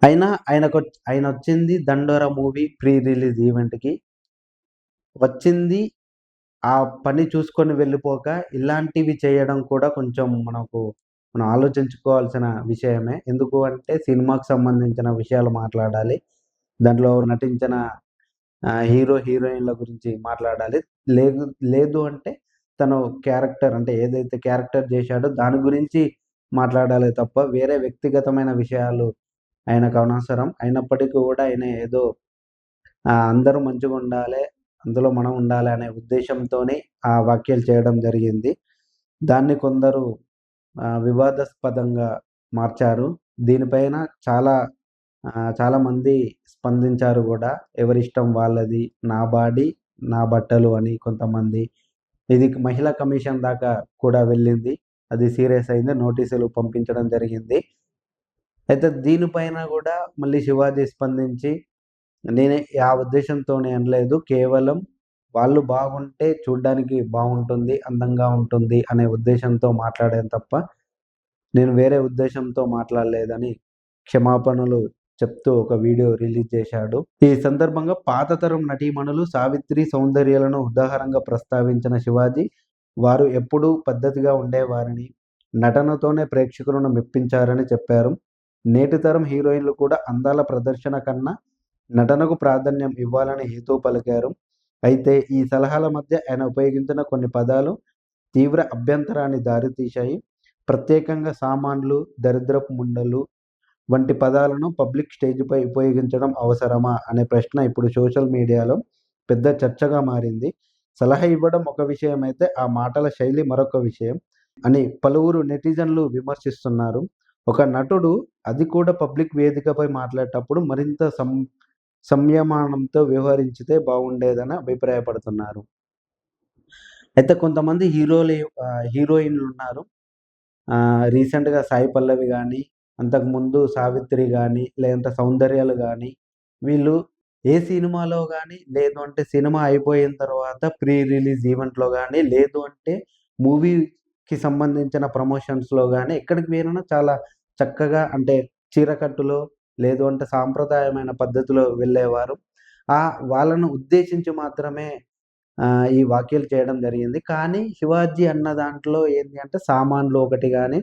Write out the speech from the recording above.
అయినా ఆయనొచ్చింది 'దండోర' movie pre release ఈవెంట్‌కి. వచ్చింది ఆ పని చూసుకొని వెళ్ళిపోక, ఇలాంటివి చేయడం కూడా కొంచెం మనం ఆలోచించుకోవాల్సిన విషయమే. ఎందుకు అంటే సినిమాకి సంబంధించిన విషయాలు మాట్లాడాలి. దాంట్లో నటించిన హీరో, హీరోయిన్‌ల గురించి మాట్లాడాలి. లేదు లేదు అంటే తను క్యారెక్టర్ అంటే ఏదైతే క్యారెక్టర్ జేశాడో దాని గురించి మాట్లాడాలే తప్ప, వేరే వ్యక్తిగతమైన విషయాలు ఆయనకు అనవసరం. అయినప్పటికీ గూడా ఆయన ఏదో అందరూ మంచిగుండాలే, అందులో మనం ఉండాలి అనే ఉద్దేశ్యంతోని ఆ వ్యాఖ్యలు చేయడం జరిగింది. దాన్ని కొందరు వివాదాస్పదంగా మార్చారు. దీనిపైన చాలా చాలామంది స్పందించారు గూడా. ఎవరిష్టం వాళ్ళది. నా బాడీ, నా బట్టలు అని కొంతమంది. ఇది మహిళా కమిషన్ దాకా కూడా వెళ్ళింది. అది సీరియస్ అయింది. నోటీసులు పంపించడం జరిగింది. అయితే దీనిపైన గూడా మళ్ళీ శివాజీ స్పందించి, నేనే ఆ ఉద్దేశంతోనే అనలేదు. కేవలం వాళ్ళు బాగుంటే చూడ్డానికి బావుంటుంది, అందంగా ఉంటుంది అనే ఉద్దేశంతో మాట్లాడాను తప్ప, నేను వేరే ఉద్దేశంతో మాట్లాడలేదని క్షమాపణలు చెప్తూ ఒక వీడియో రిలీజ్ చేశాడు. ఈ సందర్భంగా పాత తరం నటీమణులు సావిత్రి, సౌందర్యలను ఉదాహరణగా ప్రస్తావించిన శివాజీ, వారు ఎప్పుడూ పద్ధతిగా ఉండేవారని, నటనతోనే ప్రేక్షకులను మెప్పించారని చెప్పారు. నేటి తరం హీరోయిన్‌లు కూడా అందాల ప్రదర్శన కన్నా నటనకు ప్రాధాన్యం ఇవ్వాలని హితవు పలికారు. అయితే ఈ సలహాల మధ్య ఆయన ఉపయోగించిన కొన్ని పదాలు తీవ్ర అభ్యంతరాన్ని దారితీశాయి. ప్రత్యేకంగా సామాన్లు, దరిద్రపు ముండలు వంటి పదాలను పబ్లిక్ స్టేజ్‌పై ఉపయోగించడం అవసరమా? అనే ప్రశ్న ఇప్పుడు సోషల్ మీడియాలో పెద్ద చర్చగా మారింది. సలహా ఇవ్వడం ఒక విషయమైతే, ఆ మాటల శైలి మరొక విషయం అని పలువురు నెటిజన్లు విమర్శిస్తున్నారు. ఒక నటుడు, అది కూడా పబ్లిక్ వేదికపై మాట్లాడేటప్పుడు మరింత సంయమనంతో వ్యవహరించితే బాగుండేదని అభిప్రాయపడుతున్నారు. అయితే కొంతమంది హీరోయిన్‌లున్నారు. రీసెంట్‌గా 'సాయి పల్లవి' గాని, అంతకుముందు 'సావిత్రి' గాని, లేదంటే 'సౌందర్యలు' గాని, వీళ్ళు ఏ సినిమాలో గాని, లేదు అంటే సినిమా అయిపోయిన తర్వాత ప్రీ రిలీజ్ ఈవెంట్‌లో గాని, లేదు అంటే మూవీకి సంబంధించిన ప్రమోషన్స్‌లో గాని, ఎక్కడికి వెళ్ళినా చాలా చక్కగా అంటే చీరకట్టులో, లేదు అంటే సాంప్రదాయమైన పద్ధతిలో వెళ్ళేవారు. వాళ్ళను ఉద్దేశించి మాత్రమే ఈ వ్యాఖ్యలు చేయడం జరిగింది. కానీ 'శివాజీ' అన్న దాంట్లో ఏంది అంటే సామాన్లు ఒకటి గాని